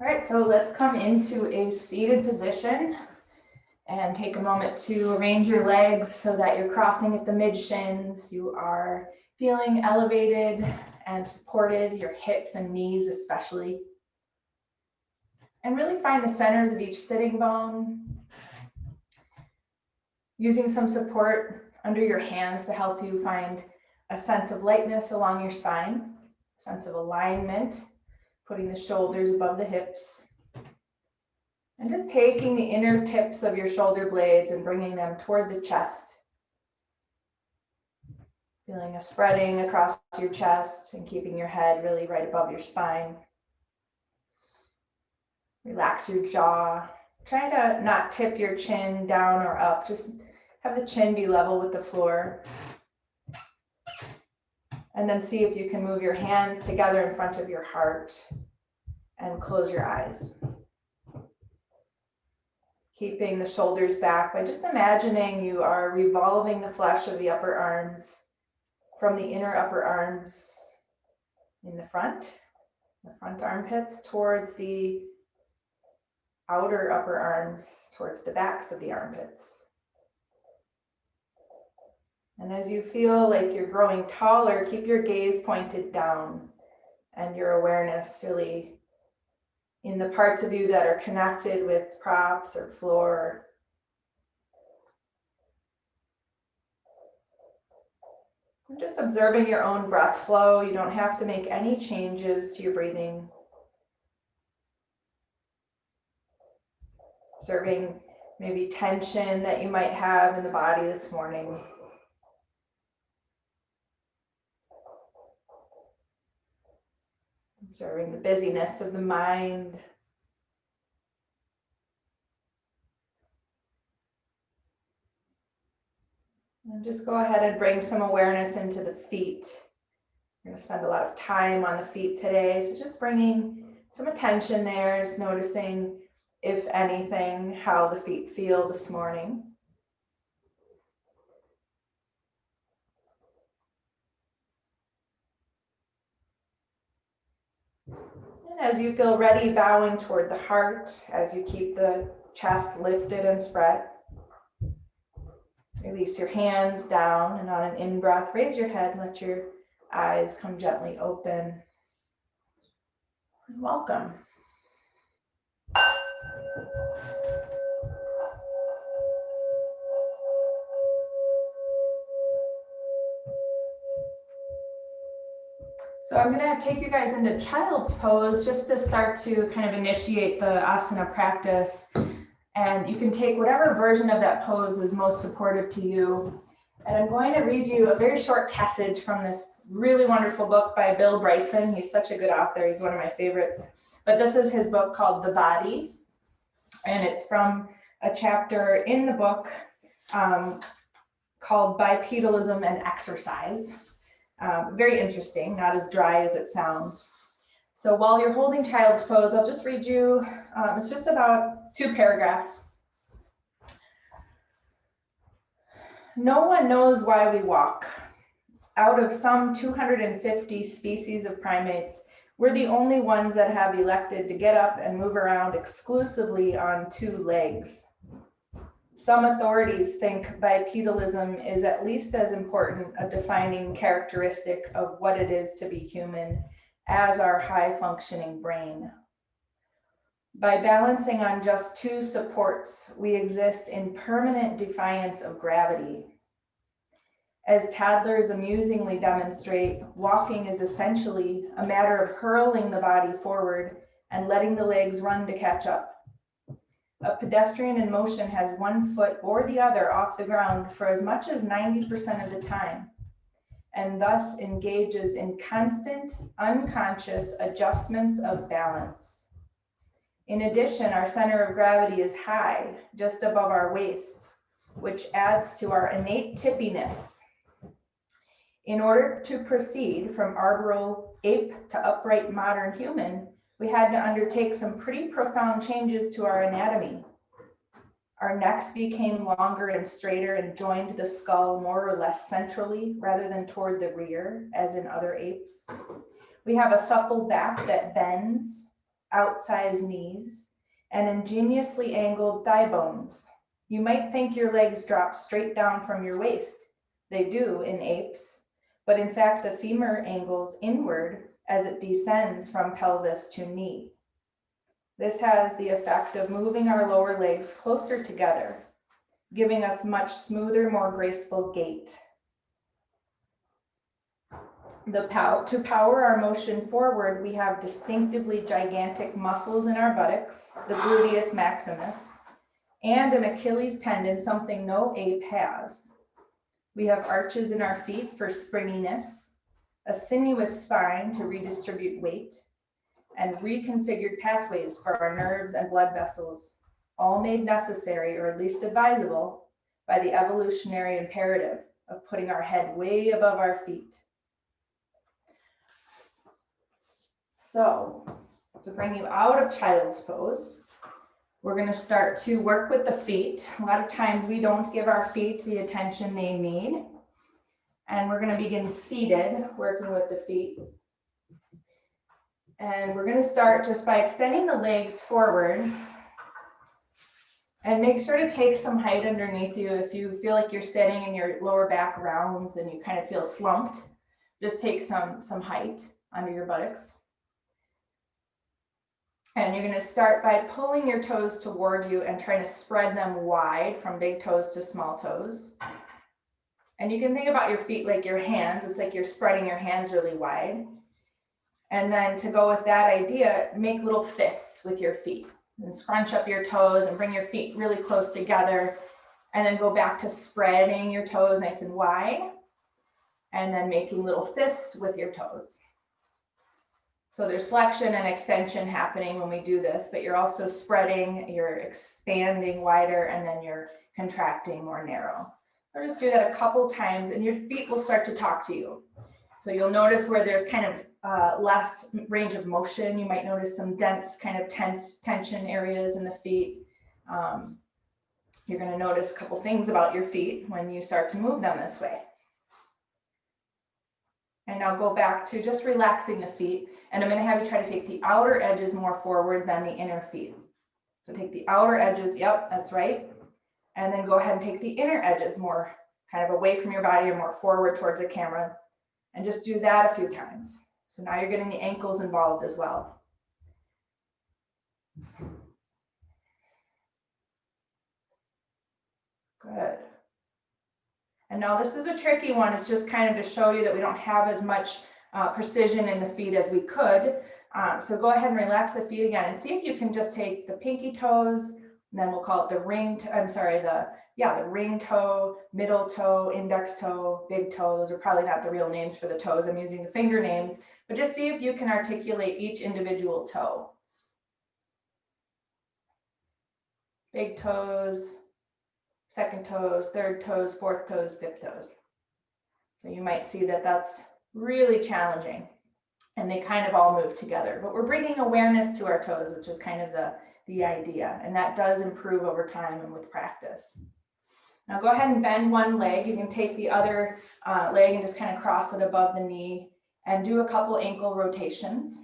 All right, so let's come into a seated position and take a moment to arrange your legs so that you're crossing at the mid shins. You are feeling elevated and supported, your hips and knees especially. And really find the centers of each sitting bone. Using some support under your hands to help you find a sense of lightness along your spine, sense of alignment, putting the shoulders above the hips. And just taking the inner tips of your shoulder blades and bringing them toward the chest. Feeling a spreading across your chest and keeping your head really right above your spine. Relax your jaw. Try to not tip your chin down or up. Just have the chin be level with the floor. And then see if you can move your hands together in front of your heart and close your eyes. Keeping the shoulders back by just imagining you are revolving the flesh of the upper arms from the inner upper arms in the front armpits towards the outer upper arms, towards the backs of the armpits. And as you feel like you're growing taller, keep your gaze pointed down and your awareness really in the parts of you that are connected with props or floor. And just observing your own breath flow. You don't have to make any changes to your breathing. Observing maybe tension that you might have in the body this morning. Observing the busyness of the mind. And just go ahead and bring some awareness into the feet. We're going to spend a lot of time on the feet today. So just bringing some attention there, just noticing, if anything, how the feet feel this morning. And as you feel ready, bowing toward the heart, as you keep the chest lifted and spread. Release your hands down, and on an in-breath, raise your head, let your eyes come gently open. And welcome. So I'm going to take you guys into child's pose just to start to kind of initiate the asana practice. And you can take whatever version of that pose is most supportive to you. And I'm going to read you a very short passage from this really wonderful book by Bill Bryson. He's such a good author. He's one of my favorites. But this is his book called The Body. And it's from a chapter in the book called Bipedalism and Exercise. Very interesting, not as dry as it sounds. So while you're holding child's pose, I'll just read you, it's just about 2 paragraphs. No one knows why we walk. Out of some 250 species of primates, we're the only ones that have elected to get up and move around exclusively on 2 legs. Some authorities think bipedalism is at least as important a defining characteristic of what it is to be human as our high-functioning brain. By balancing on just 2 supports, we exist in permanent defiance of gravity. As toddlers amusingly demonstrate, walking is essentially a matter of hurling the body forward and letting the legs run to catch up. A pedestrian in motion has one foot or the other off the ground for as much as 90% of the time, and thus engages in constant, unconscious adjustments of balance. In addition, our center of gravity is high, just above our waists, which adds to our innate tippiness. In order to proceed from arboreal ape to upright modern human, we had to undertake some pretty profound changes to our anatomy. Our necks became longer and straighter and joined the skull more or less centrally rather than toward the rear, as in other apes. We have a supple back that bends. outsized knees, and ingeniously angled thigh bones. You might think your legs drop straight down from your waist. They do in apes, but in fact the femur angles inward as it descends from pelvis to knee. This has the effect of moving our lower legs closer together, giving us much smoother, more graceful gait. To power our motion forward, we have distinctively gigantic muscles in our buttocks, the gluteus maximus, and an Achilles tendon, something no ape has. We have arches in our feet for springiness, a sinuous spine to redistribute weight, and reconfigured pathways for our nerves and blood vessels, all made necessary, or at least advisable, by the evolutionary imperative of putting our head way above our feet. So, to bring you out of child's pose, we're going to start to work with the feet. A lot of times we don't give our feet the attention they need. And we're going to begin seated, working with the feet. And we're going to start just by extending the legs forward. And make sure to take some height underneath you. If you feel like you're sitting and your lower back rounds and you kind of feel slumped, just take some height under your buttocks. And you're going to start by pulling your toes toward you and trying to spread them wide from big toes to small toes. And you can think about your feet like your hands. It's like you're spreading your hands really wide. And then to go with that idea, make little fists with your feet and scrunch up your toes and bring your feet really close together. And then go back to spreading your toes nice and wide. And then making little fists with your toes. So there's flexion and extension happening when we do this, but you're also spreading, you're expanding wider, and then you're contracting more narrow. Or just do that a couple times and your feet will start to talk to you. So you'll notice where there's kind of less range of motion. You might notice some dense kind of tension areas in the feet. You're going to notice a couple things about your feet when you start to move them this way. And now go back to just relaxing the feet. And I'm going to have you try to take the outer edges more forward than the inner feet. So take the outer edges, yep, that's right. And then go ahead and take the inner edges more kind of away from your body or more forward towards the camera. And just do that a few times. So now you're getting the ankles involved as well. Good. And now this is a tricky one. It's just kind of to show you that we don't have as much precision in the feet as we could. So go ahead and relax the feet again and see if you can just take the pinky toes, and then we'll call it the ring toe, middle toe, index toe, big toe. Those are probably not the real names for the toes. I'm using the finger names, but just see if you can articulate each individual toe. Big toes, second toes, third toes, fourth toes, fifth toes. So you might see that that's really challenging and they kind of all move together, but we're bringing awareness to our toes, which is kind of the idea. And that does improve over time and with practice. Now go ahead and bend one leg. You can take the other leg and just kind of cross it above the knee and do a couple ankle rotations.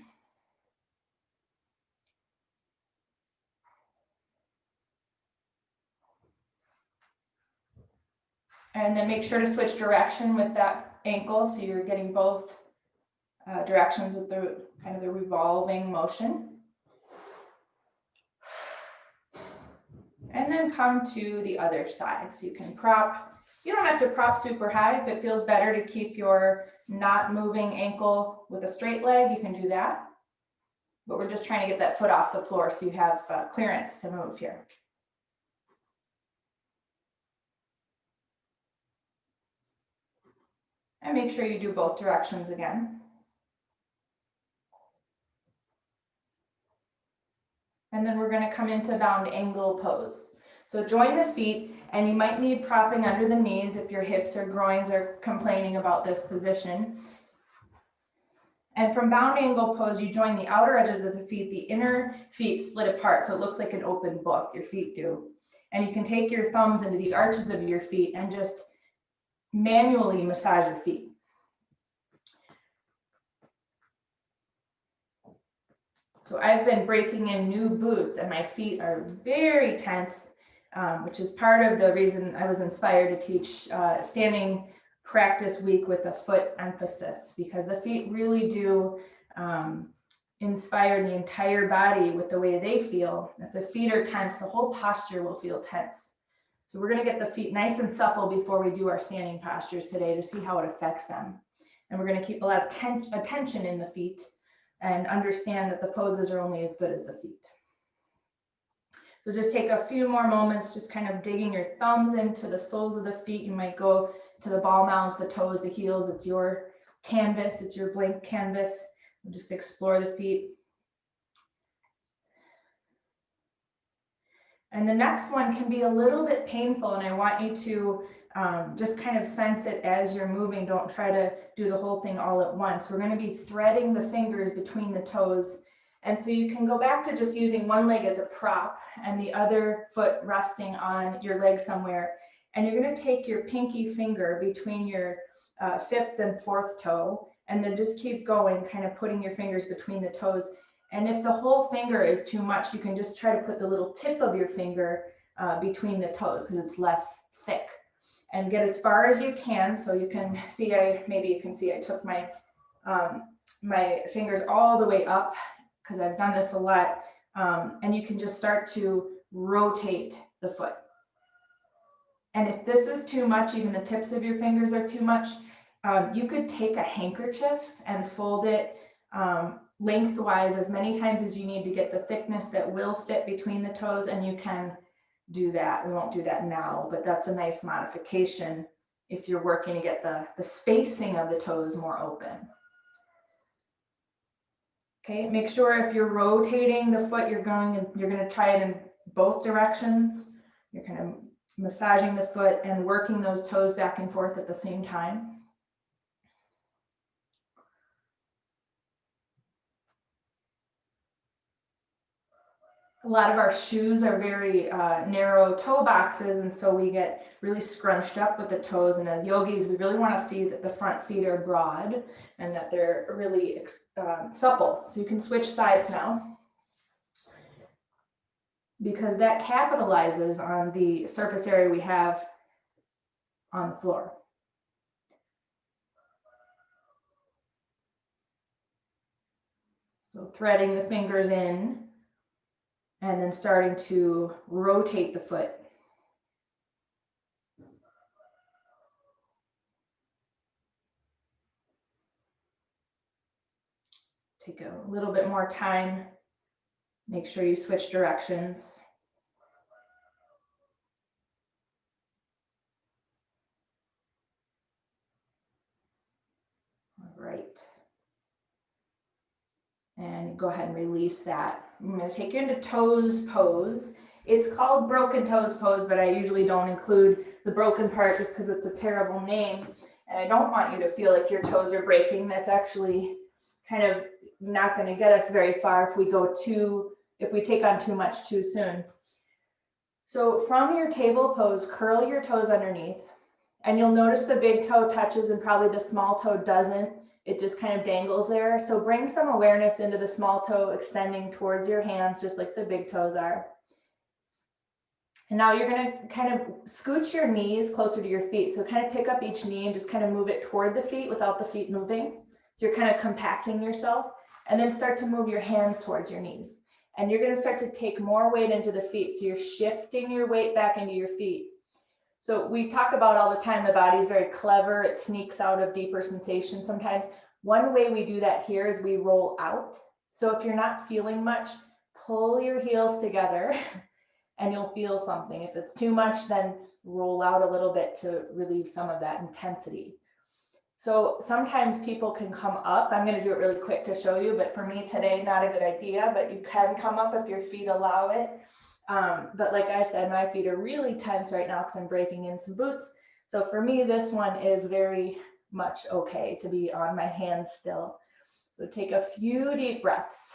And then make sure to switch direction with that ankle so you're getting both directions with the kind of the revolving motion. And then come to the other side. So you can prop. You don't have to prop super high. If it feels better to keep your not moving ankle with a straight leg, you can do that. But we're just trying to get that foot off the floor so you have clearance to move here. And make sure you do both directions again. And then we're going to come into bound angle pose. So join the feet, and you might need propping under the knees if your hips or groins are complaining about this position. And from bound angle pose, you join the outer edges of the feet. The inner feet split apart, so it looks like an open book, your feet do. And you can take your thumbs into the arches of your feet and just manually massage your feet. So I've been breaking in new boots and my feet are very tense, which is part of the reason I was inspired to teach standing practice week with a foot emphasis, because the feet really do inspire the entire body with the way they feel. If the feet are tense, the whole posture will feel tense. So we're going to get the feet nice and supple before we do our standing postures today to see how it affects them. And we're going to keep a lot of attention in the feet and understand that the poses are only as good as the feet. So just take a few more moments, just kind of digging your thumbs into the soles of the feet. You might go to the ball mounds, the toes, the heels. It's your canvas, it's your blank canvas. Just explore the feet. And the next one can be a little bit painful, and I want you to just kind of sense it as you're moving. Don't try to do the whole thing all at once. We're going to be threading the fingers between the toes. And so you can go back to just using one leg as a prop and the other foot resting on your leg somewhere. And you're going to take your pinky finger between your fifth and fourth toe, and then just keep going, kind of putting your fingers between the toes. And if the whole finger is too much, you can just try to put the little tip of your finger between the toes because it's less thick. And get as far as you can. So you can see, maybe you can see I took my my fingers all the way up because I've done this a lot. And you can just start to rotate the foot. And if this is too much, even the tips of your fingers are too much, you could take a handkerchief and fold it lengthwise as many times as you need to get the thickness that will fit between the toes, and you can do that. We won't do that now, but that's a nice modification if you're working to get the spacing of the toes more open. Okay, make sure if you're rotating the foot, you're going to try it in both directions. You're kind of massaging the foot and working those toes back and forth at the same time. A lot of our shoes are very narrow toe boxes, and so we get really scrunched up with the toes. And as yogis, we really want to see that the front feet are broad and that they're really supple. So you can switch sides now, because that capitalizes on the surface area we have on the floor. So threading the fingers in and then starting to rotate the foot. Take a little bit more time. Make sure you switch directions. All right. And go ahead and release that. I'm going to take you into toes pose. It's called broken toes pose, but I usually don't include the broken part just because it's a terrible name. And I don't want you to feel like your toes are breaking. That's actually kind of not going to get us very far if we take on too much too soon. So from your table pose, curl your toes underneath, and you'll notice the big toe touches and probably the small toe doesn't. It just kind of dangles there. So bring some awareness into the small toe extending towards your hands, just like the big toes are. And now you're going to kind of scooch your knees closer to your feet. So kind of pick up each knee and just kind of move it toward the feet without the feet moving. So you're kind of compacting yourself, and then start to move your hands towards your knees. And you're going to start to take more weight into the feet. So you're shifting your weight back into your feet. So we talk about all the time, the body's very clever. It sneaks out of deeper sensation sometimes. One way we do that here is we roll out. So if you're not feeling much, pull your heels together and you'll feel something. If it's too much, then roll out a little bit to relieve some of that intensity. So sometimes people can come up. I'm going to do it really quick to show you, but for me today, not a good idea, but you can come up if your feet allow it. But like I said, my feet are really tense right now because I'm breaking in some boots. So for me, this one is very much okay to be on my hands still. So take a few deep breaths.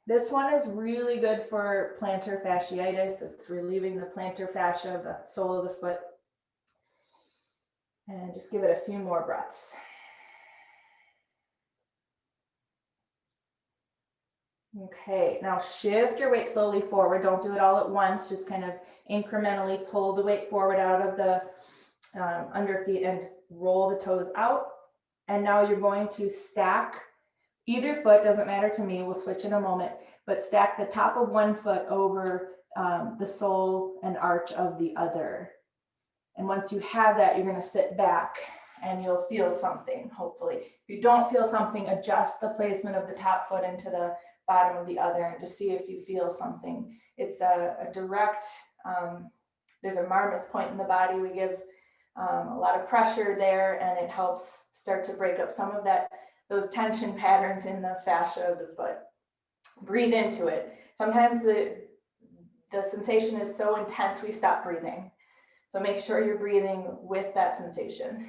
This one is really good for plantar fasciitis. It's relieving the plantar fascia of the sole of the foot. And just give it a few more breaths. Okay, now shift your weight slowly forward. Don't do it all at once. Just kind of incrementally pull the weight forward out of the under feet and roll the toes out. And now you're going to stack either foot, doesn't matter to me, we'll switch in a moment, but stack the top of one foot over the sole and arch of the other. And once you have that, you're going to sit back and you'll feel something, hopefully. If you don't feel something, adjust the placement of the top foot into the bottom of the other and just see if you feel something. It's a direct, there's a marmus point in the body. We give a lot of pressure there, and it helps start to break up some of those tension patterns in the fascia of the foot. Breathe into it. Sometimes the sensation is so intense we stop breathing. So make sure you're breathing with that sensation.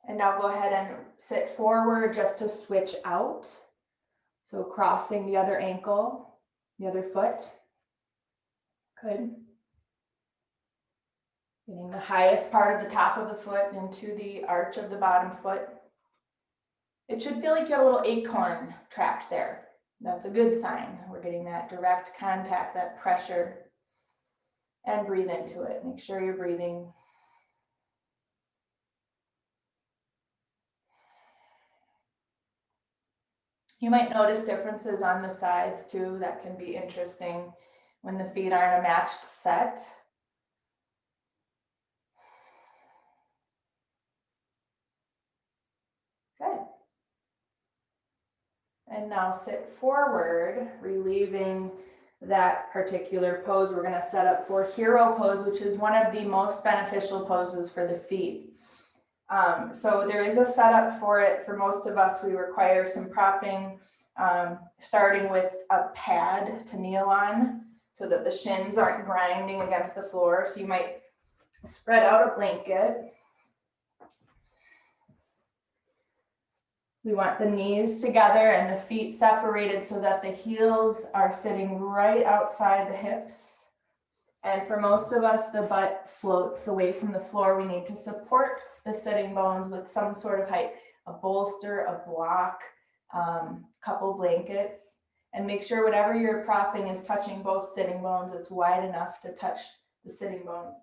And now go ahead and sit forward just to switch out. So crossing the other ankle, the other foot. Good. Getting the highest part of the top of the foot into the arch of the bottom foot. It should feel like you have a little acorn trapped there. That's a good sign. We're getting that direct contact, that pressure. And breathe into it. Make sure you're breathing. You might notice differences on the sides too. That can be interesting when the feet aren't a matched set. Good. And now sit forward, relieving that particular pose. We're going to set up for hero pose, which is one of the most beneficial poses for the feet. So there is a setup for it. For most of us, we require some propping, starting with a pad to kneel on so that the shins aren't grinding against the floor. So you might spread out a blanket. We want the knees together and the feet separated so that the heels are sitting right outside the hips. And for most of us, the butt floats away from the floor. We need to support the sitting bones with some sort of height, a bolster, a block, couple blankets, and make sure whatever you're propping is touching both sitting bones. It's wide enough to touch the sitting bones.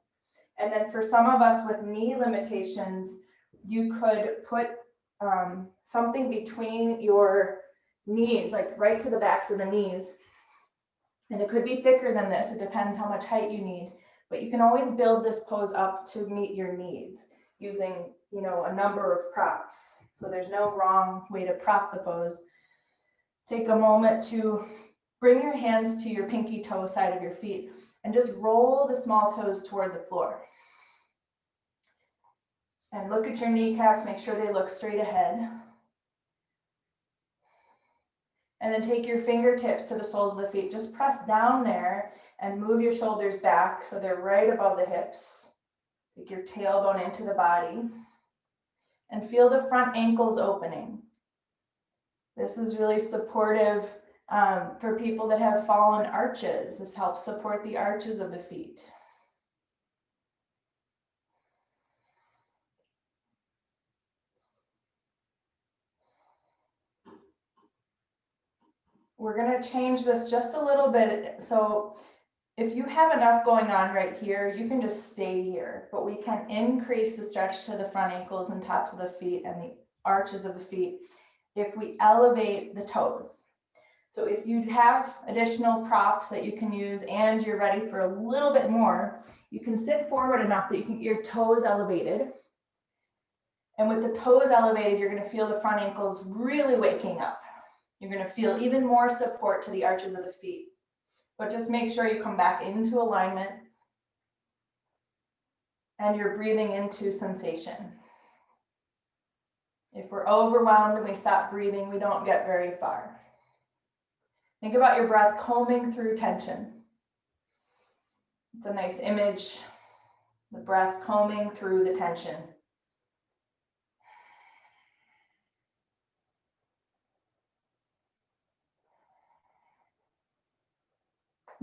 And then for some of us with knee limitations, you could put something between your knees, like right to the backs of the knees. And it could be thicker than this. It depends how much height you need, but you can always build this pose up to meet your needs using, a number of props. So there's no wrong way to prop the pose. Take a moment to bring your hands to your pinky toe side of your feet and just roll the small toes toward the floor. And look at your kneecaps, make sure they look straight ahead. And then take your fingertips to the soles of the feet. Just press down there and move your shoulders back so they're right above the hips. Take your tailbone into the body and feel the front ankles opening. This is really supportive for people that have fallen arches. This helps support the arches of the feet. We're going to change this just a little bit. So if you have enough going on right here, you can just stay here, but we can increase the stretch to the front ankles and tops of the feet and the arches of the feet if we elevate the toes. So if you have additional props that you can use and you're ready for a little bit more, you can sit forward enough that you can get your toes elevated. And with the toes elevated, you're going to feel the front ankles really waking up. You're going to feel even more support to the arches of the feet. But just make sure you come back into alignment and you're breathing into sensation. If we're overwhelmed and we stop breathing, we don't get very far. Think about your breath combing through tension. It's a nice image, the breath combing through the tension.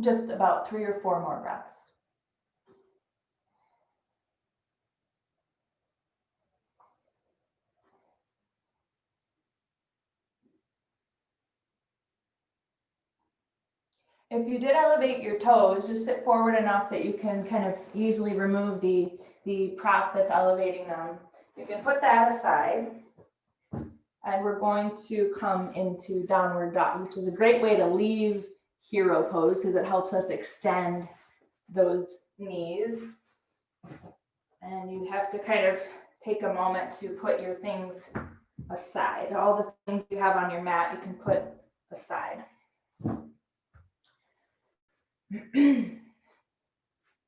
Just about 3 or 4 more breaths. If you did elevate your toes, just sit forward enough that you can kind of easily remove the prop that's elevating them. You can put that aside. And we're going to come into downward dog, which is a great way to leave hero pose because it helps us extend those knees. And you have to kind of take a moment to put your things aside. All the things you have on your mat, you can put aside.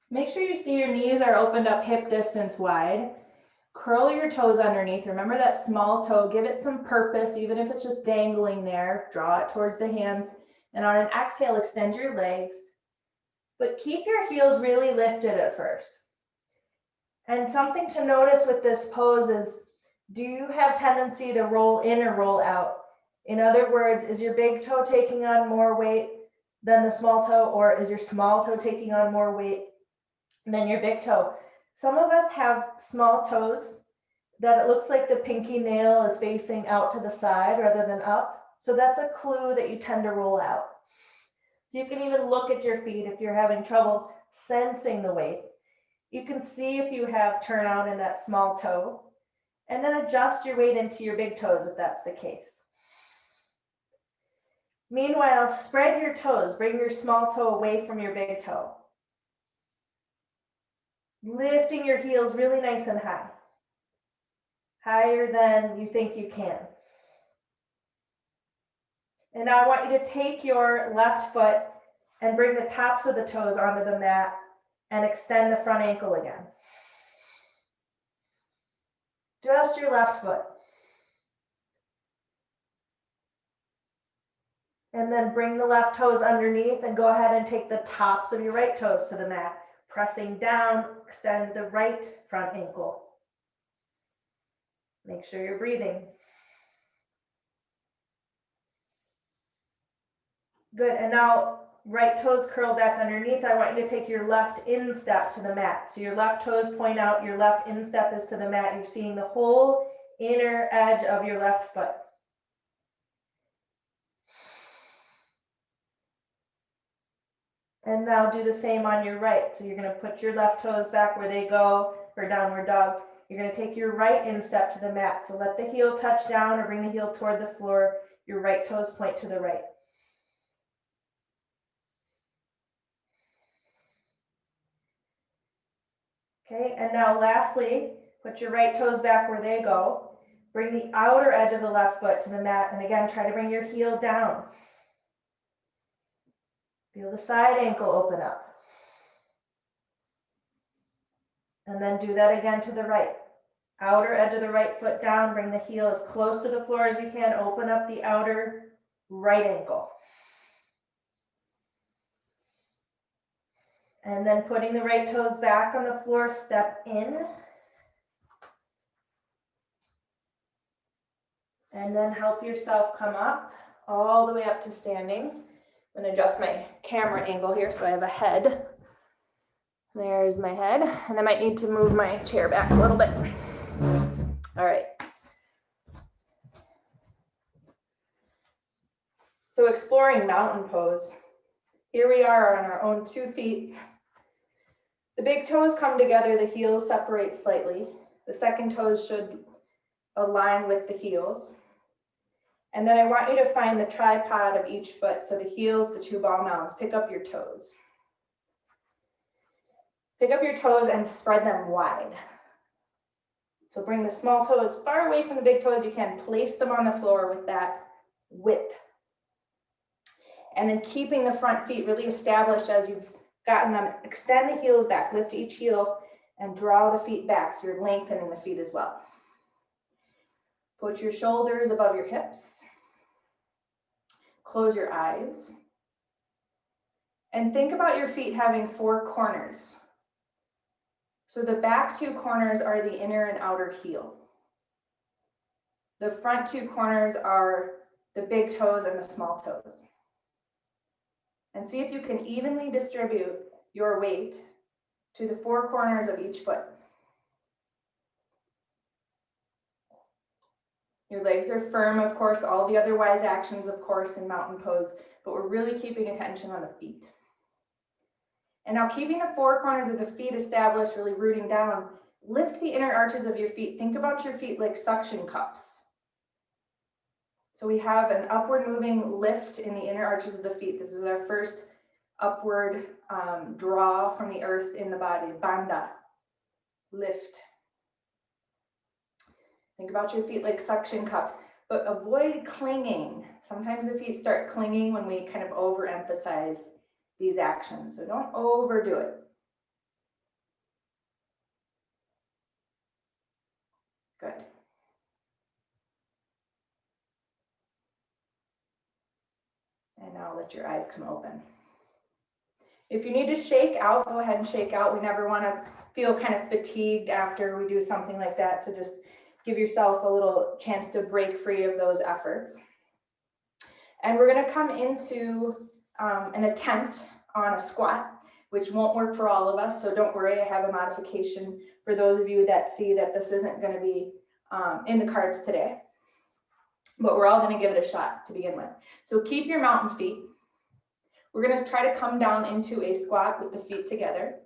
Make sure you see your knees are opened up hip distance wide. Curl your toes underneath. Remember that small toe. Give it some purpose, even if it's just dangling there. Draw it towards the hands. And on an exhale, extend your legs. But keep your heels really lifted at first. And something to notice with this pose is, do you have tendency to roll in or roll out? In other words, is your big toe taking on more weight than the small toe, or is your small toe taking on more weight than your big toe? Some of us have small toes that it looks like the pinky nail is facing out to the side rather than up. So that's a clue that you tend to roll out. So you can even look at your feet if you're having trouble sensing the weight. You can see if you have turnout in that small toe, and then adjust your weight into your big toes if that's the case. Meanwhile, spread your toes. Bring your small toe away from your big toe. Lifting your heels really nice and high. Higher than you think you can. And now I want you to take your left foot and bring the tops of the toes onto the mat and extend the front ankle again. Just your left foot. And then bring the left toes underneath and go ahead and take the tops of your right toes to the mat. Pressing down, extend the right front ankle. Make sure you're breathing. Good, and now right toes curl back underneath. I want you to take your left instep to the mat. So your left toes point out, your left instep is to the mat. You're seeing the whole inner edge of your left foot. And now do the same on your right. So you're going to put your left toes back where they go for downward dog. You're going to take your right instep to the mat. So let the heel touch down or bring the heel toward the floor. Your right toes point to the right. Okay, and now lastly, put your right toes back where they go. Bring the outer edge of the left foot to the mat. And again, try to bring your heel down. Feel the side ankle open up. And then do that again to the right. Outer edge of the right foot down. Bring the heel as close to the floor as you can. Open up the outer right ankle. And then putting the right toes back on the floor, step in. And then help yourself come up all the way up to standing. I'm going to adjust my camera angle here so I have a head. There's my head. And I might need to move my chair back a little bit. All right. So exploring mountain pose. Here we are on our own 2 feet. The big toes come together, the heels separate slightly. The second toes should align with the heels. And then I want you to find the tripod of each foot. So the heels, the 2 ball mounds, pick up your toes. Pick up your toes and spread them wide. So bring the small toe as far away from the big toe as you can. Place them on the floor with that width. And then keeping the front feet really established as you've gotten them. Extend the heels back, lift each heel and draw the feet back so you're lengthening the feet as well. Put your shoulders above your hips. Close your eyes. And think about your feet having 4 corners. So the back 2 corners are the inner and outer heel. The front 2 corners are the big toes and the small toes. And see if you can evenly distribute your weight to the 4 corners of each foot. Your legs are firm, of course, all the other wise actions, of course, in mountain pose, but we're really keeping attention on the feet. And now keeping the four corners of the feet established, really rooting down, lift the inner arches of your feet. Think about your feet like suction cups. So we have an upward moving lift in the inner arches of the feet. This is our first upward draw from the earth in the body, bandha, lift. Think about your feet like suction cups, but avoid clinging. Sometimes the feet start clinging when we kind of overemphasize these actions, so don't overdo it. Good. And now let your eyes come open. If you need to shake out, go ahead and shake out. We never want to feel kind of fatigued after we do something like that, so just give yourself a little chance to break free of those efforts. And we're going to come into an attempt on a squat, which won't work for all of us, so don't worry, I have a modification for those of you that see that this isn't going to be in the cards today. But we're all going to give it a shot to begin with. So keep your mountain feet. We're going to try to come down into a squat with the feet together.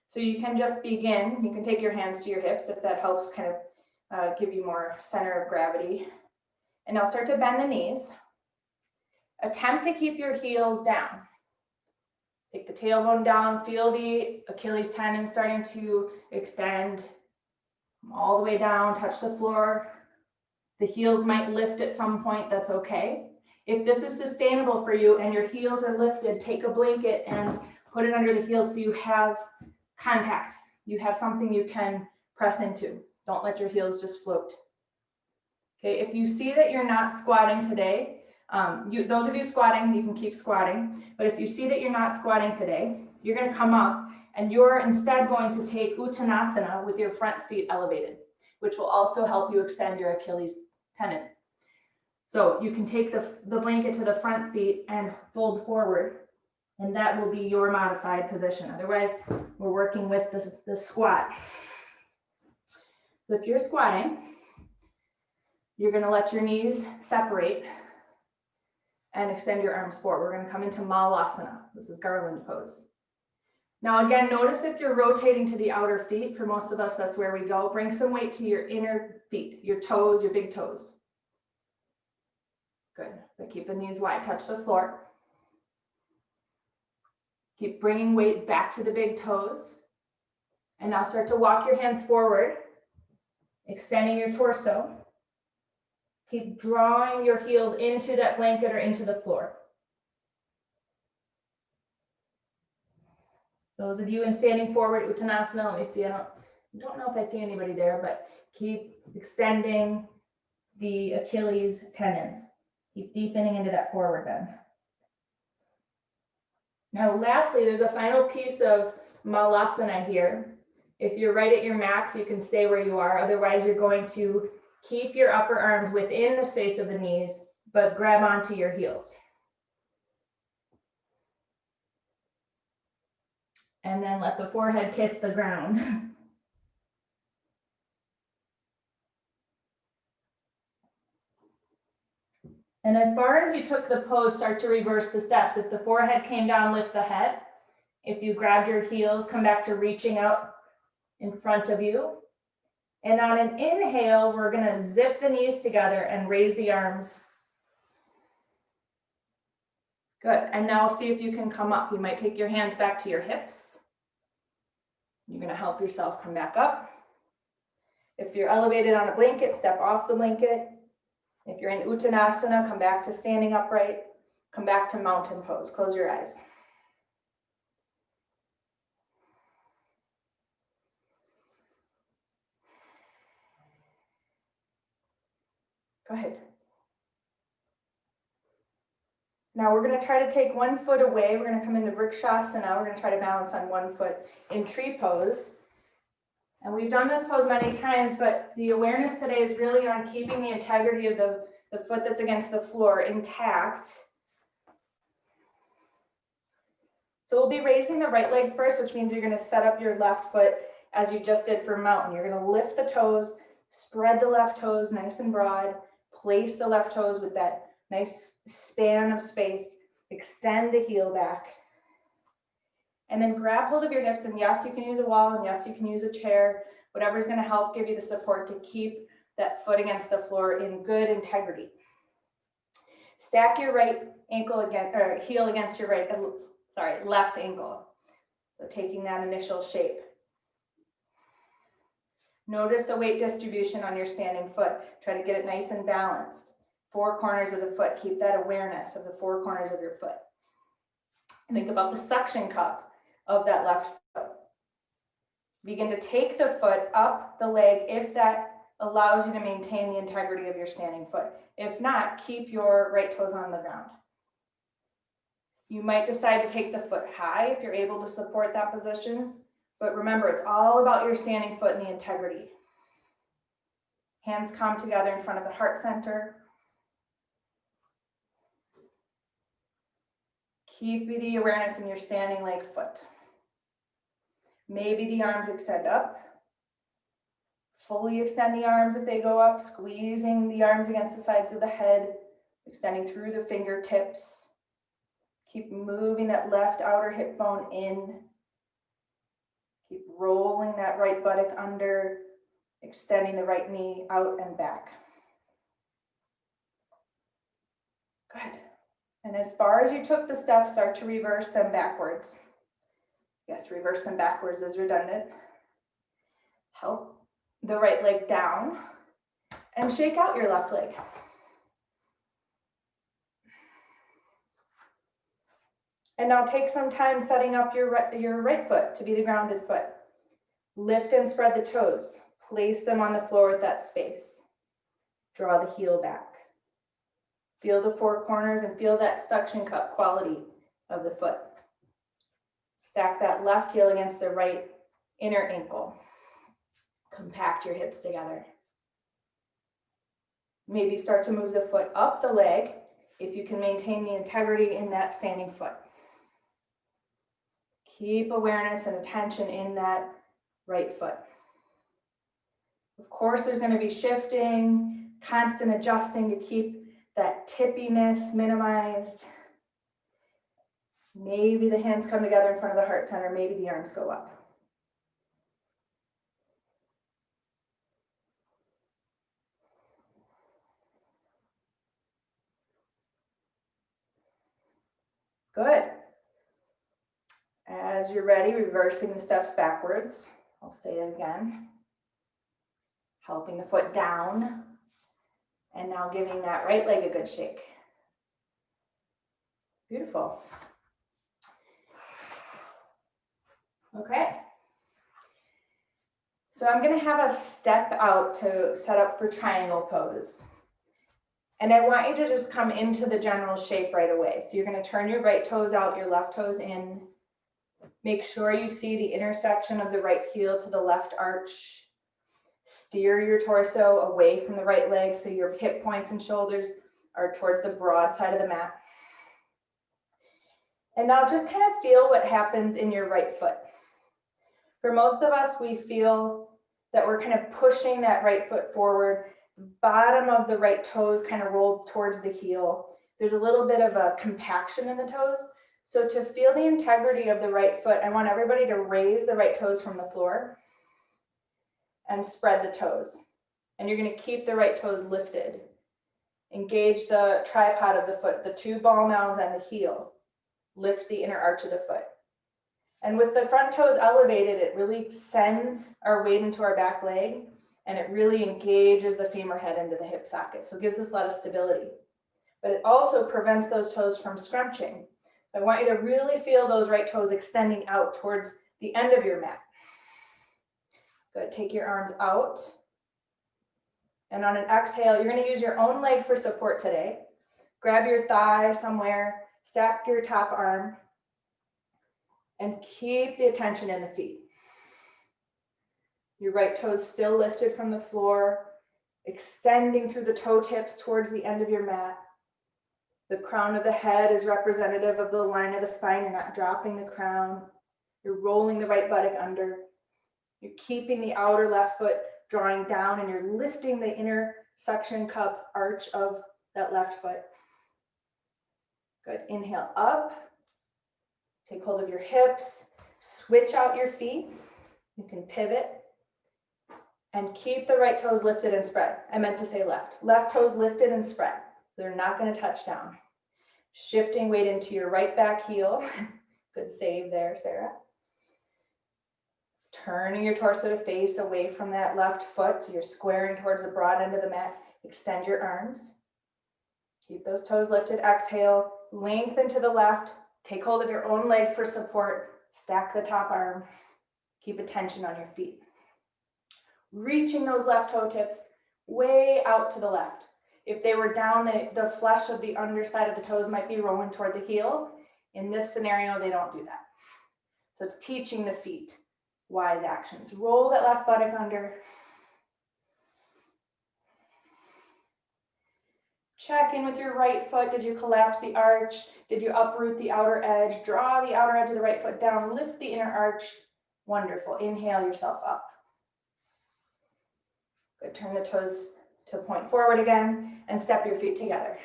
So you can just begin, you can take your hands to your hips if that helps kind of give you more center of gravity. And now start to bend the knees. Attempt to keep your heels down. Take the tailbone down, feel the Achilles tendon starting to extend all the way down, touch the floor. The heels might lift at some point, that's okay. If this is sustainable for you and your heels are lifted, take a blanket and put it under the heels so you have contact. You have something you can press into. Don't let your heels just float. Okay, if you see that you're not squatting today, those of you squatting, you can keep squatting, but if you see that you're not squatting today, you're going to come up and you're instead going to take Uttanasana with your front feet elevated, which will also help you extend your Achilles tendons. So you can take the blanket to the front feet and fold forward, and that will be your modified position. Otherwise, we're working with the squat. So if you're squatting, you're going to let your knees separate and extend your arms forward. We're going to come into Malasana. This is garland pose. Now again, notice if you're rotating to the outer feet. For most of us, that's where we go. Bring some weight to your inner feet, your toes, your big toes. Good, but keep the knees wide, touch the floor. Keep bringing weight back to the big toes. And now start to walk your hands forward, extending your torso. Keep drawing your heels into that blanket or into the floor. Those of you in standing forward, Uttanasana, let me see, I don't know if I see anybody there, but keep extending the Achilles tendons. Keep deepening into that forward bend. Now, lastly, there's a final piece of Malasana here. If you're right at your max, you can stay where you are. Otherwise, you're going to keep your upper arms within the space of the knees, but grab onto your heels. And then let the forehead kiss the ground. And as far as you took the pose, start to reverse the steps. If the forehead came down, lift the head. If you grabbed your heels, come back to reaching out in front of you. And on an inhale, we're going to zip the knees together and raise the arms. Good. And now see if you can come up. You might take your hands back to your hips. You're going to help yourself come back up. If you're elevated on a blanket, step off the blanket. If you're in Uttanasana, come back to standing upright. Come back to mountain pose. Close your eyes. Go ahead. Now we're going to try to take one foot away. We're going to come into Vrikshasana. We're going to try to balance on one foot in tree pose. And we've done this pose many times, but the awareness today is really on keeping the integrity of the foot that's against the floor intact. So we'll be raising the right leg first, which means you're going to set up your left foot as you just did for mountain. You're going to lift the toes, spread the left toes nice and broad, Place the left toes with that nice span of space. Extend the heel back. And then grab hold of your hips, and yes, you can use a wall, and yes, you can use a chair, whatever's gonna help give you the support to keep that foot against the floor in good integrity. Stack your right ankle against, or heel against your left ankle. So taking that initial shape. Notice the weight distribution on your standing foot. Try to get it nice and balanced. Four corners of the foot, keep that awareness of the four corners of your foot. Think about the suction cup of that left foot. Begin to take the foot up the leg if that allows you to maintain the integrity of your standing foot. If not, keep your right toes on the ground. You might decide to take the foot high if you're able to support that position, but remember, it's all about your standing foot and the integrity. Hands come together in front of the heart center. Keep the awareness in your standing leg foot. Maybe the arms extend up. Fully extend the arms if they go up, squeezing the arms against the sides of the head, extending through the fingertips. Keep moving that left outer hip bone in. Keep rolling that right buttock under, extending the right knee out and back. Good. And as far as you took the steps, start to reverse them backwards. Yes, reverse them backwards is redundant. Help the right leg down and shake out your left leg. And now take some time setting up your right foot to be the grounded foot. Lift and spread the toes. Place them on the floor with that space. Draw the heel back. Feel the four corners and feel that suction cup quality of the foot. Stack that left heel against the right inner ankle. Compact your hips together. Maybe start to move the foot up the leg if you can maintain the integrity in that standing foot. Keep awareness and attention in that right foot. Of course, there's going to be shifting, constant adjusting to keep that tippiness minimized. Maybe the hands come together in front of the heart center. Maybe the arms go up. Good. As you're ready, reversing the steps backwards. I'll say it again. Helping the foot down. And now giving that right leg a good shake. Beautiful. Okay. So I'm going to have a step out to set up for triangle pose. And I want you to just come into the general shape right away. So you're going to turn your right toes out, your left toes in. Make sure you see the intersection of the right heel to the left arch. Steer your torso away from the right leg so your hip points and shoulders are towards the broad side of the mat. And now just kind of feel what happens in your right foot. For most of us, we feel that we're kind of pushing that right foot forward. Bottom of the right toes kind of roll towards the heel. There's a little bit of a compaction in the toes. So to feel the integrity of the right foot, I want everybody to raise the right toes from the floor and spread the toes. And you're going to keep the right toes lifted. Engage the tripod of the foot, the two ball mounds and the heel. Lift the inner arch of the foot. And with the front toes elevated, it really sends our weight into our back leg, and it really engages the femur head into the hip socket. So it gives us a lot of stability. But it also prevents those toes from scrunching. I want you to really feel those right toes extending out towards the end of your mat. Good, take your arms out. And on an exhale, you're going to use your own leg for support today. Grab your thigh somewhere, stack your top arm, and keep the attention in the feet. Your right toes still lifted from the floor, extending through the toe tips towards the end of your mat. The crown of the head is representative of the line of the spine. You're not dropping the crown. You're rolling the right buttock under. You're keeping the outer left foot drawing down, and you're lifting the inner suction cup arch of that left foot. Good. Inhale up. Take hold of your hips. Switch out your feet. You can pivot. And keep the right toes lifted and spread. I meant to say left. Left toes lifted and spread. They're not going to touch down. Shifting weight into your right back heel. Good save there, Sarah. Turning your torso to face away from that left foot, so you're squaring towards the broad end of the mat. Extend your arms. Keep those toes lifted. Exhale. Lengthen to the left. Take hold of your own leg for support. Stack the top arm. Keep attention on your feet. Reaching those left toe tips way out to the left. If they were down, the flesh of the underside of the toes might be rolling toward the heel. In this scenario, they don't do that. So it's teaching the feet wise actions. Roll that left buttock under. Check in with your right foot. Did you collapse the arch? Did you uproot the outer edge? Draw the outer edge of the right foot down. Lift the inner arch. Wonderful. Inhale yourself up. Good. Turn the toes to point forward again and step your feet together.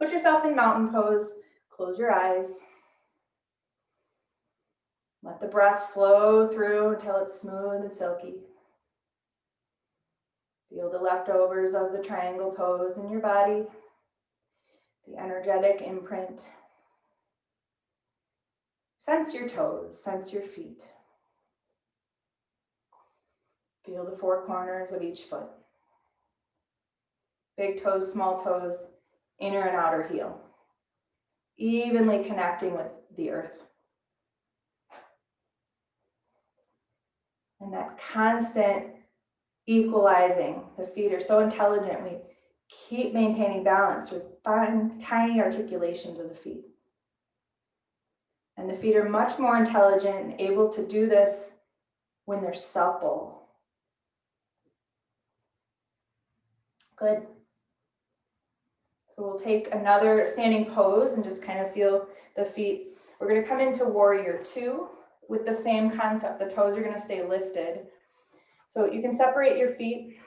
Put yourself in mountain pose. Close your eyes. Let the breath flow through until it's smooth and silky. Feel the leftovers of the triangle pose in your body, the energetic imprint. Sense your toes, sense your feet. Feel the four corners of each foot. Big toes, small toes, inner and outer heel. Evenly connecting with the earth. And that constant equalizing. The feet are so intelligent. We keep maintaining balance with fine, tiny articulations of the feet. And the feet are much more intelligent and able to do this when they're supple. Good. So we'll take another standing pose and just kind of feel the feet. We're going to come into warrior two with the same concept. The toes are going to stay lifted. So you can separate your feet.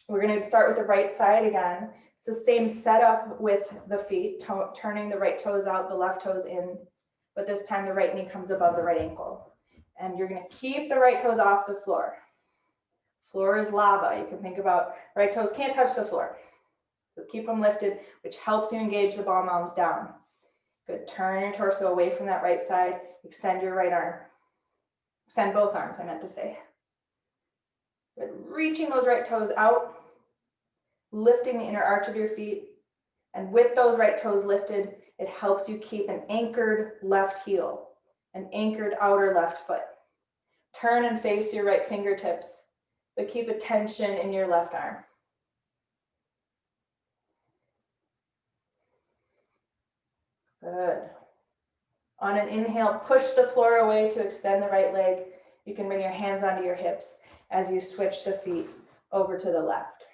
We're going to start with the right side again. It's the same setup with the feet, turning the right toes out, the left toes in, but this time the right knee comes above the right ankle. And you're going to keep the right toes off the floor. Floor is lava. You can think about right toes can't touch the floor. So keep them lifted, which helps you engage the ball mounds down. Good. Turn your torso away from that right side. Extend your right arm. Extend both arms, I meant to say. Good. Reaching those right toes out, lifting the inner arch of your feet. And with those right toes lifted, it helps you keep an anchored left heel, an anchored outer left foot. Turn and face your right fingertips, but keep attention in your left arm. Good. On an inhale, push the floor away to extend the right leg. You can bring your hands onto your hips as you switch the feet over to the left.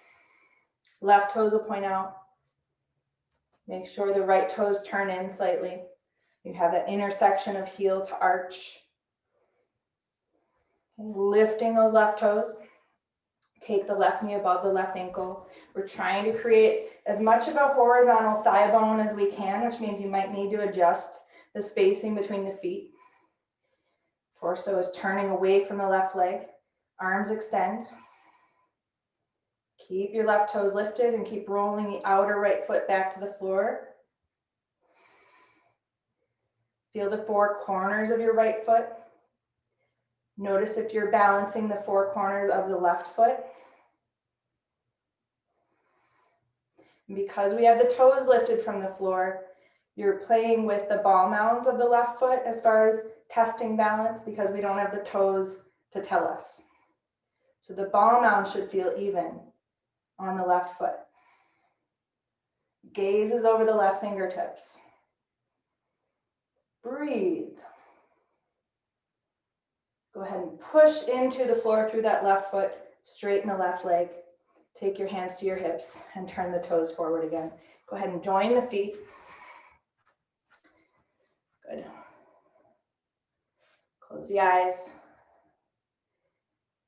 Left toes will point out. Make sure the right toes turn in slightly. You have that intersection of heel to arch. Lifting those left toes. Take the left knee above the left ankle. We're trying to create as much of a horizontal thigh bone as we can, which means you might need to adjust the spacing between the feet. Torso is turning away from the left leg. Arms extend. Keep your left toes lifted and keep rolling the outer right foot back to the floor. Feel the four corners of your right foot. Notice if you're balancing the four corners of the left foot. And because we have the toes lifted from the floor, you're playing with the ball mounds of the left foot as far as testing balance because we don't have the toes to tell us. So the ball mound should feel even on the left foot. Gaze is over the left fingertips. Breathe. Go ahead and push into the floor through that left foot, straighten the left leg. Take your hands to your hips and turn the toes forward again. Go ahead and join the feet. Good. Close the eyes.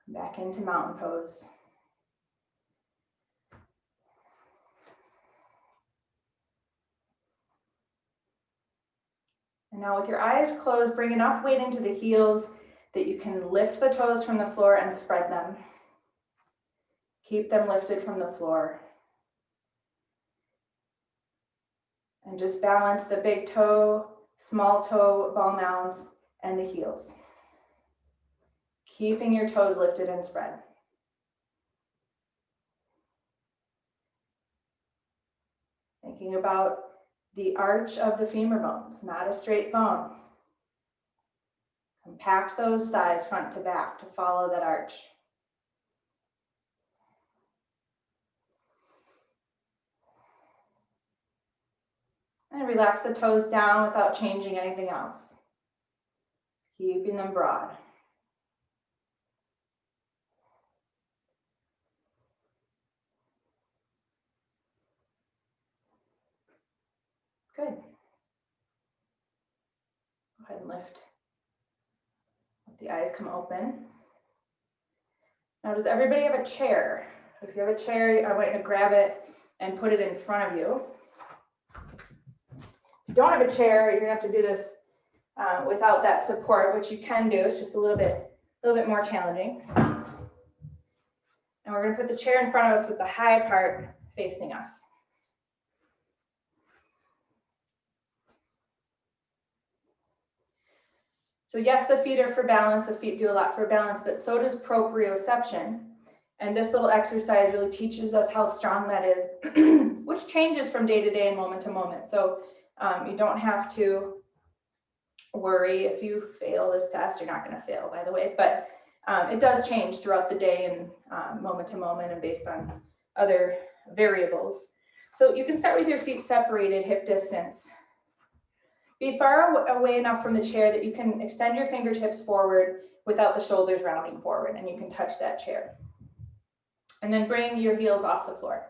Come back into mountain pose. And now with your eyes closed, bring enough weight into the heels that you can lift the toes from the floor and spread them. Keep them lifted from the floor. And just balance the big toe, small toe, ball mounds, and the heels. Keeping your toes lifted and spread. Thinking about the arch of the femur bones, not a straight bone. Compact those thighs front to back to follow that arch. And relax the toes down without changing anything else. Keeping them broad. Good. Go ahead and lift. Let the eyes come open. Now, does everybody have a chair? If you have a chair, I want you to grab it and put it in front of you. If you don't have a chair, you're gonna have to do this without that support, which you can do. It's just a little bit more challenging. And we're gonna put the chair in front of us with the high part facing us. So yes, the feet are for balance. The feet do a lot for balance, but so does proprioception. And this little exercise really teaches us how strong that is, which changes from day to day and moment to moment. So you don't have to worry if you fail this test. You're not going to fail, by the way, but it does change throughout the day and moment to moment and based on other variables. So you can start with your feet separated, hip distance. Be far away enough from the chair that you can extend your fingertips forward without the shoulders rounding forward, and you can touch that chair. And then bring your heels off the floor.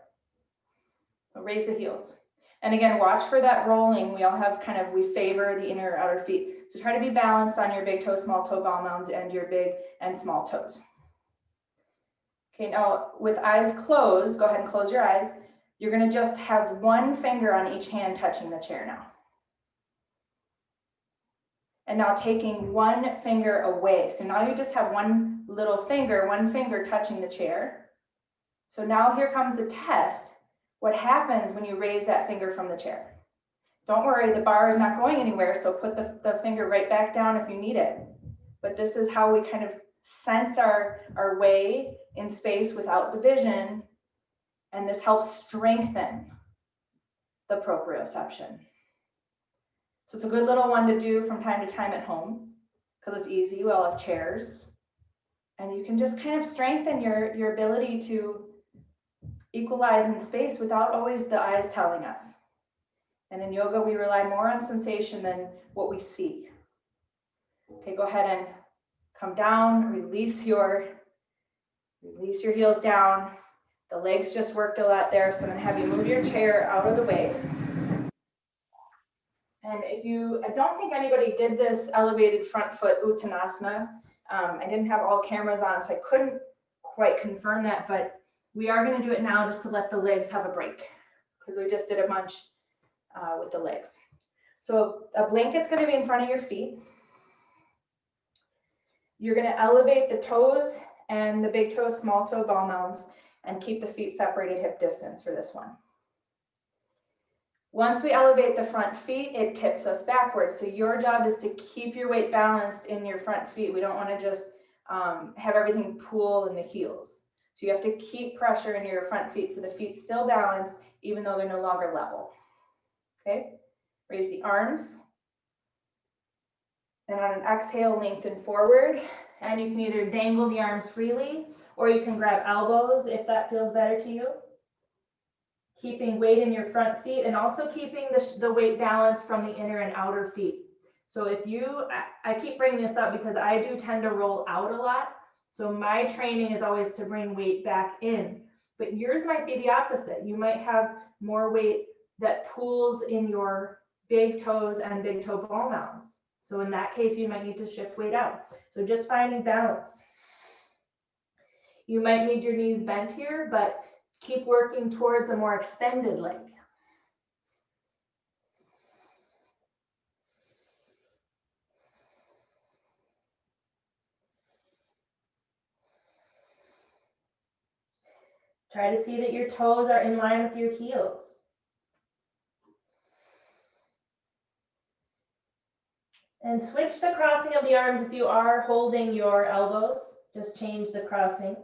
Raise the heels. And again, watch for that rolling. We all have we favor the inner or outer feet. So try to be balanced on your big toe, small toe, ball mounds, and your big and small toes. Okay, now with eyes closed, go ahead and close your eyes. You're gonna just have one finger on each hand touching the chair now. And now taking one finger away. So now you just have one little finger, one finger touching the chair. So now here comes the test. What happens when you raise that finger from the chair? Don't worry, the bar is not going anywhere, so put the finger right back down if you need it. But this is how we kind of sense our way in space without the vision, and this helps strengthen the proprioception. So it's a good little one to do from time to time at home, because it's easy. We all have chairs. And you can just kind of strengthen your ability to equalize in space without always the eyes telling us. And in yoga, we rely more on sensation than what we see. Okay, go ahead and come down, release your heels down. The legs just worked a lot there, so I'm gonna have you move your chair out of the way. And I don't think anybody did this elevated front foot Uttanasana. I didn't have all cameras on, so I couldn't quite confirm that, but we are gonna do it now just to let the legs have a break, because we just did a bunch with the legs. So a blanket's gonna be in front of your feet. You're gonna elevate the toes and the big toe, small toe, ball mounds, and keep the feet separated hip distance for this one. Once we elevate the front feet, it tips us backwards. So your job is to keep your weight balanced in your front feet. We don't want to just have everything pool in the heels. So you have to keep pressure in your front feet so the feet still balanced even though they're no longer level. Okay, raise the arms. And on an exhale, lengthen forward. And you can either dangle the arms freely or you can grab elbows if that feels better to you. Keeping weight in your front feet and also keeping the weight balance from the inner and outer feet. So if I keep bringing this up because I do tend to roll out a lot. So my training is always to bring weight back in, but yours might be the opposite. You might have more weight that pools in your big toes and big toe ball mounds. So in that case, you might need to shift weight out. So just finding balance. You might need your knees bent here, but keep working towards a more extended leg. Try to see that your toes are in line with your heels. And switch the crossing of the arms if you are holding your elbows. Just change the crossing.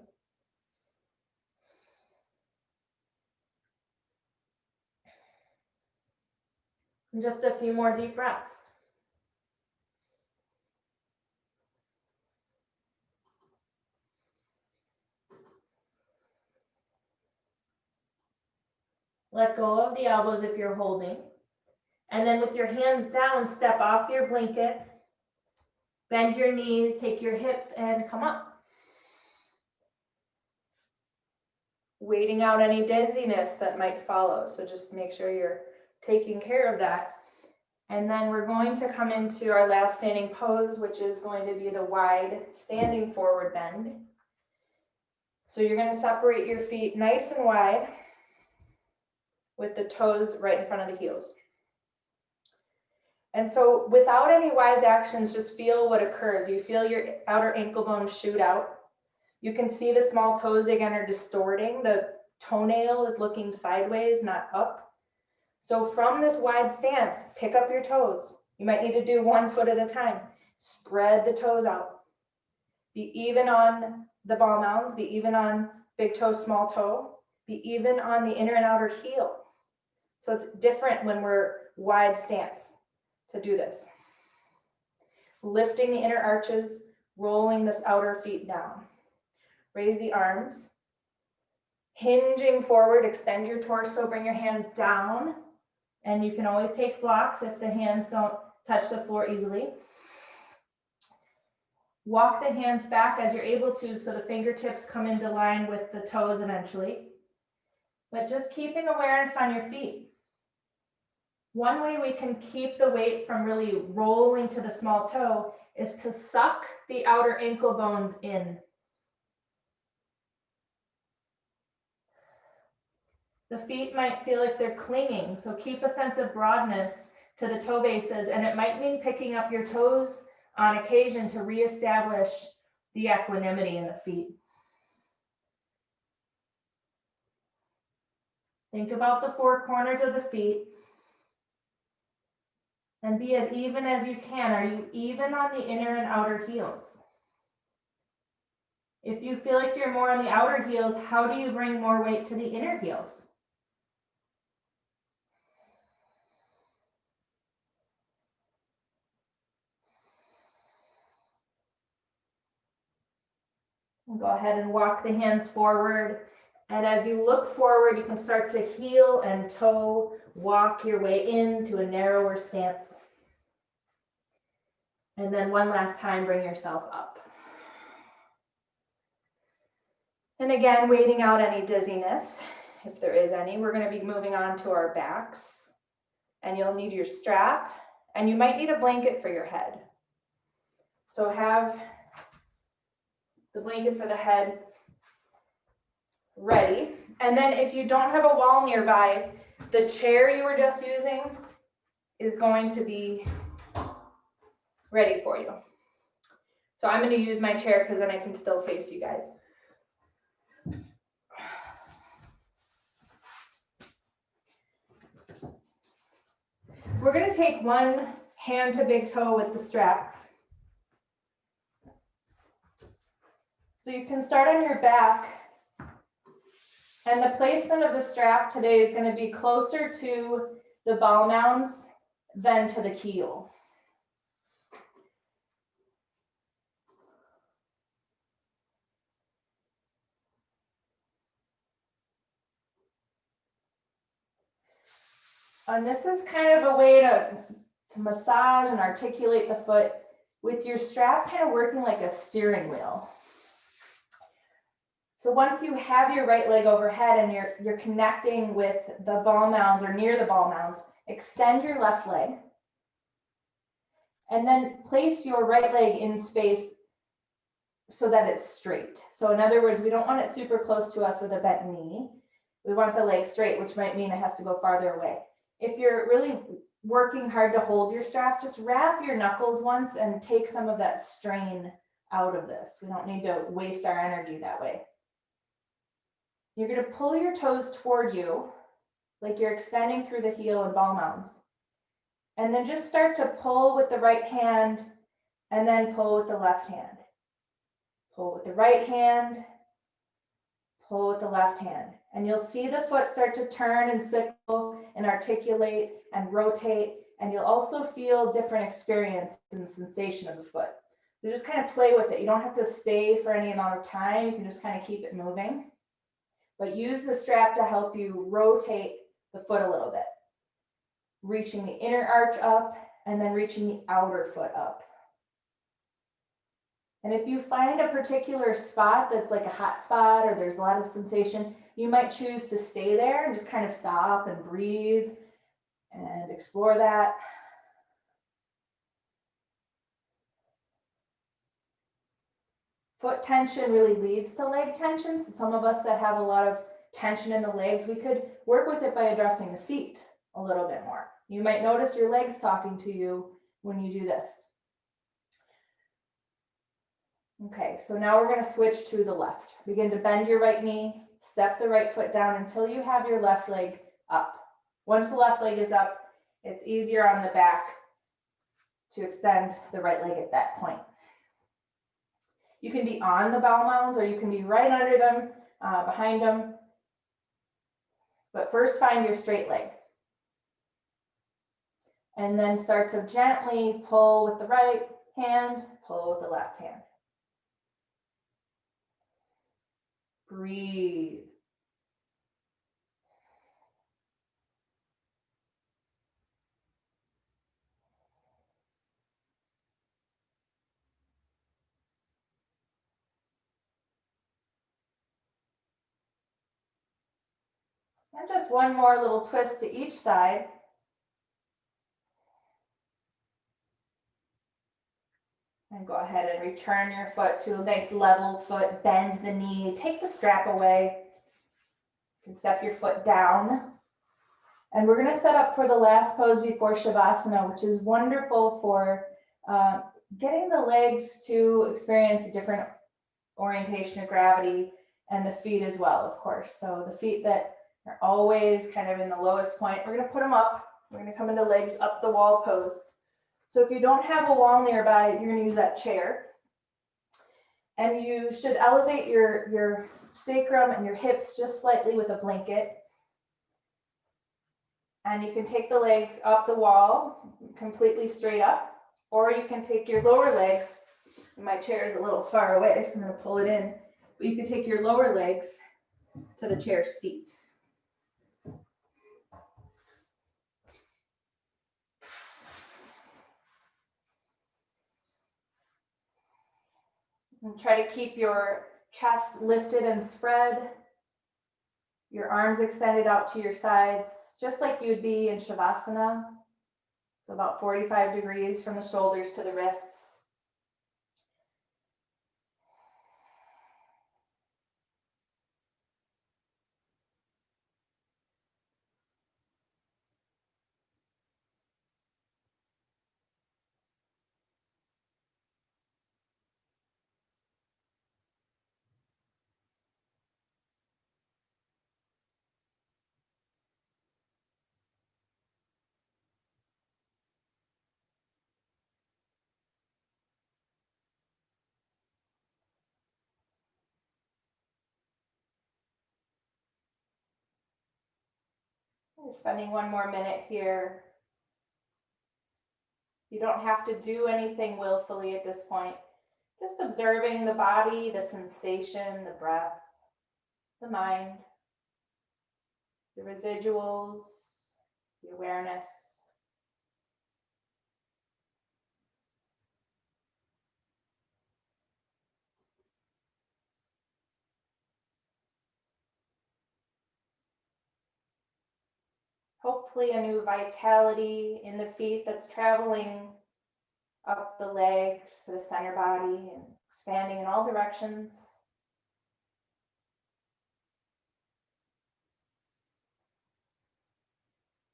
And just a few more deep breaths. Let go of the elbows if you're holding. And then with your hands down, step off your blanket. Bend your knees, take your hips, and come up. Waiting out any dizziness that might follow. So just make sure you're taking care of that. And then we're going to come into our last standing pose, which is going to be the wide standing forward bend. So you're going to separate your feet nice and wide with the toes right in front of the heels. And so without any wise actions, just feel what occurs. You feel your outer ankle bones shoot out. You can see the small toes again are distorting. The toenail is looking sideways, not up. So from this wide stance, pick up your toes. You might need to do 1 foot at a time. Spread the toes out. Be even on the ball mounds, be even on big toe, small toe, be even on the inner and outer heel. So it's different when we're wide stance to do this. Lifting the inner arches, rolling this outer feet down. Raise the arms. Hinging forward, extend your torso, bring your hands down. And you can always take blocks if the hands don't touch the floor easily. Walk the hands back as you're able to so the fingertips come into line with the toes eventually. But just keeping awareness on your feet. One way we can keep the weight from really rolling to the small toe is to suck the outer ankle bones in. The feet might feel like they're clinging, so keep a sense of broadness to the toe bases, and it might mean picking up your toes on occasion to reestablish the equanimity in the feet. Think about the 4 corners of the feet and be as even as you can. Are you even on the inner and outer heels? If you feel like you're more on the outer heels, how do you bring more weight to the inner heels? And go ahead and walk the hands forward. And as you look forward, you can start to heel and toe, walk your way into a narrower stance. And then one last time, bring yourself up. And again, waiting out any dizziness, if there is any. We're going to be moving on to our backs. And you'll need your strap, and you might need a blanket for your head. So have the blanket for the head ready. And then if you don't have a wall nearby, the chair you were just using is going to be ready for you. So I'm going to use my chair because then I can still face you guys. We're going to take one hand to big toe with the strap. So you can start on your back. And the placement of the strap today is going to be closer to the ball mounds than to the heel. And this is kind of a way to massage and articulate the foot with your strap kind of working like a steering wheel. So once you have your right leg overhead and you're connecting with the ball mounds or near the ball mounds, extend your left leg and then place your right leg in space so that it's straight. So in other words, we don't want it super close to us with a bent knee. We want the leg straight, which might mean it has to go farther away. If you're really working hard to hold your strap, just wrap your knuckles once and take some of that strain out of this. We don't need to waste our energy that way. You're going to pull your toes toward you, like you're extending through the heel and ball mounds. And then just start to pull with the right hand and then pull with the left hand. Pull with the right hand, pull with the left hand. And you'll see the foot start to turn and sickle and articulate and rotate. And you'll also feel different experience and sensation of the foot. So just kind of play with it. You don't have to stay for any amount of time. You can just kind of keep it moving. But use the strap to help you rotate the foot a little bit. Reaching the inner arch up and then reaching the outer foot up. And if you find a particular spot that's like a hot spot or there's a lot of sensation, you might choose to stay there and just kind of stop and breathe and explore that. Foot tension really leads to leg tension. So some of us that have a lot of tension in the legs, we could work with it by addressing the feet a little bit more. You might notice your legs talking to you when you do this. Okay, so now we're going to switch to the left. Begin to bend your right knee, step the right foot down until you have your left leg up. Once the left leg is up, it's easier on the back to extend the right leg at that point. You can be on the ball mounds or you can be right under them, behind them. But first find your straight leg. And then start to gently pull with the right hand, pull with the left hand. Breathe. And just one more little twist to each side. And go ahead and return your foot to a nice level foot, bend the knee, take the strap away. You can step your foot down. And we're going to set up for the last pose before Shavasana, which is wonderful for getting the legs to experience a different orientation of gravity and the feet as well, of course. So the feet that are always kind of in the lowest point, we're going to put them up. We're going to come into legs up the wall pose. So if you don't have a wall nearby, you're going to use that chair. And you should elevate your sacrum and your hips just slightly with a blanket. And you can take the legs up the wall, completely straight up, or you can take your lower legs. My chair is a little far away, so I'm going to pull it in. But you can take your lower legs to the chair's feet. And try to keep your chest lifted and spread. Your arms extended out to your sides, just like you'd be in Shavasana. So about 45 degrees from the shoulders to the wrists. Spending one more minute here. You don't have to do anything willfully at this point. Just observing the body, the sensation, the breath, the mind, the residuals, the awareness. Hopefully a new vitality in the feet that's traveling up the legs to the center body and expanding in all directions.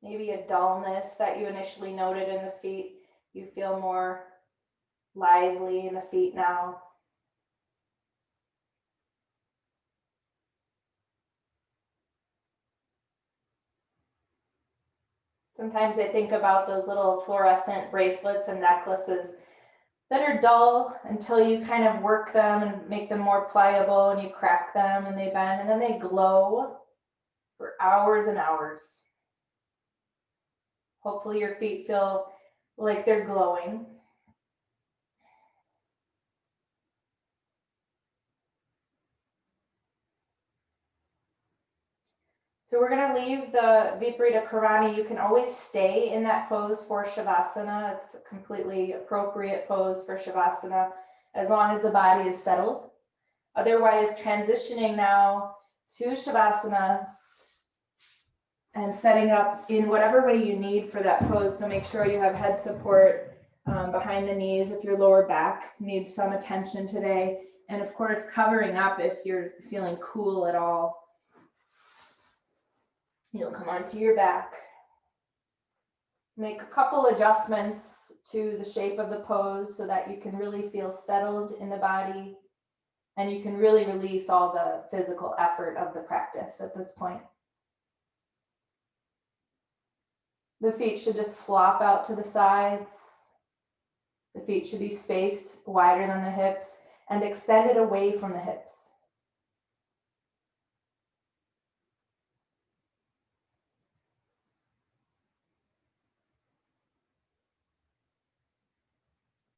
Maybe a dullness that you initially noted in the feet. You feel more lively in the feet now. Sometimes I think about those little fluorescent bracelets and necklaces that are dull until you kind of work them and make them more pliable, and you crack them and they bend, and then they glow for hours and hours. Hopefully your feet feel like they're glowing. So we're going to leave the Viparita Karani. You can always stay in that pose for Shavasana. It's a completely appropriate pose for Shavasana as long as the body is settled. Otherwise, transitioning now to Shavasana and setting up in whatever way you need for that pose. So make sure you have head support behind the knees if your lower back needs some attention today. And of course, covering up if you're feeling cool at all. You'll come onto your back. Make a couple adjustments to the shape of the pose so that you can really feel settled in the body and you can really release all the physical effort of the practice at this point. The feet should just flop out to the sides. The feet should be spaced wider than the hips and extended away from the hips.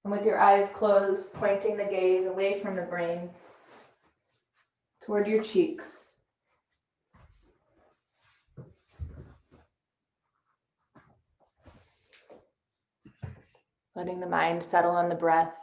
And with your eyes closed, pointing the gaze away from the brain toward your cheeks. Letting the mind settle on the breath.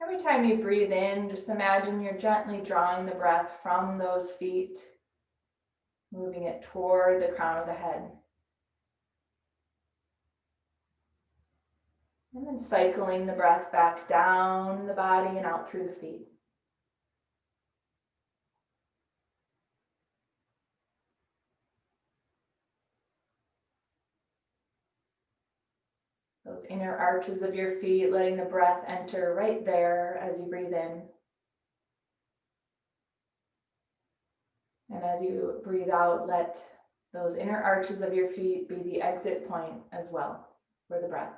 Every time you breathe in, just imagine you're gently drawing the breath from those feet, moving it toward the crown of the head. And then cycling the breath back down the body and out through the feet. Those inner arches of your feet, letting the breath enter right there as you breathe in. And as you breathe out, let those inner arches of your feet be the exit point as well for the breath.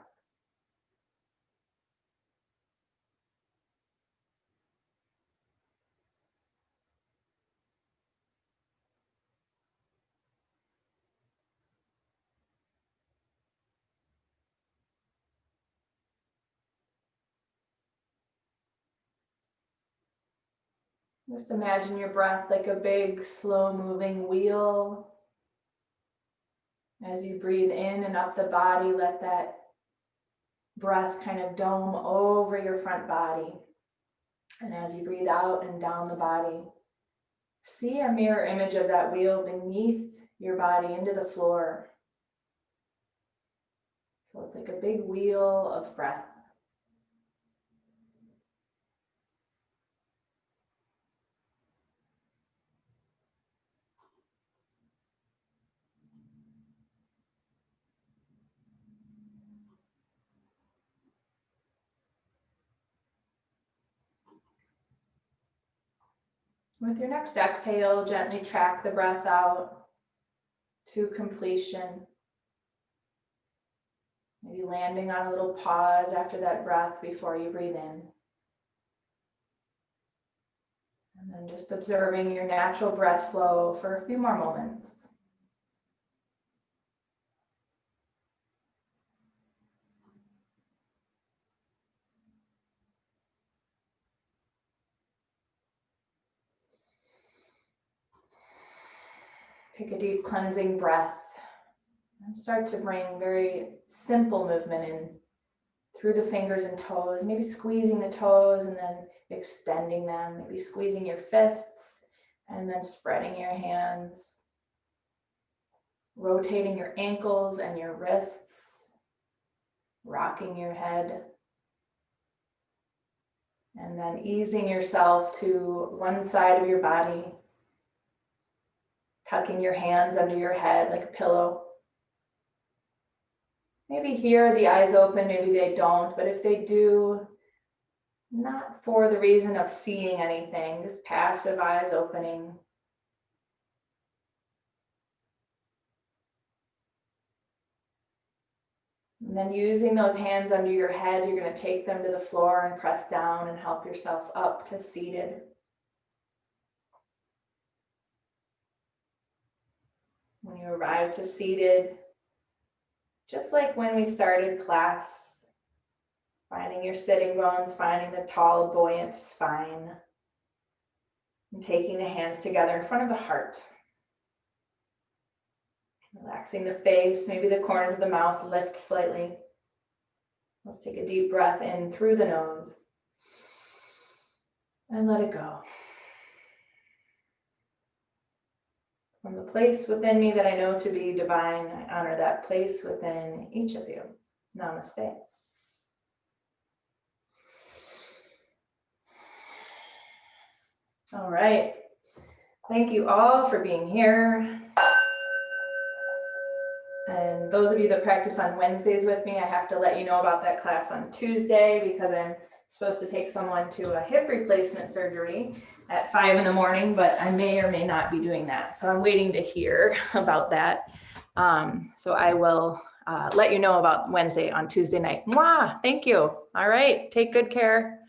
Just imagine your breath like a big, slow-moving wheel. As you breathe in and up the body, let that breath kind of dome over your front body. And as you breathe out and down the body, see a mirror image of that wheel beneath your body into the floor. So it's like a big wheel of breath. With your next exhale, gently track the breath out to completion. Maybe landing on a little pause after that breath before you breathe in. And then just observing your natural breath flow for a few more moments. Take a deep cleansing breath and start to bring very simple movement in through the fingers and toes, maybe squeezing the toes and then extending them, maybe squeezing your fists and then spreading your hands, rotating your ankles and your wrists, rocking your head, and then easing yourself to one side of your body, tucking your hands under your head like a pillow. Maybe here the eyes open, maybe they don't, but if they do, not for the reason of seeing anything, just passive eyes opening. And then using those hands under your head, you're going to take them to the floor and press down and help yourself up to seated. When you arrive to seated, just like when we started class, finding your sitting bones, finding the tall, buoyant spine, and taking the hands together in front of the heart. Relaxing the face, maybe the corners of the mouth lift slightly. Let's take a deep breath in through the nose and let it go. From the place within me that I know to be divine, I honor that place within each of you. Namaste. All right. Thank you all for being here. And those of you that practice on Wednesdays with me, I have to let you know about that class on Tuesday because I'm supposed to take someone to a hip replacement surgery at 5 in the morning, but I may or may not be doing that. So I'm waiting to hear about that. So I will let you know about Wednesday on Tuesday night. Mwah! Thank you. All right. Take good care.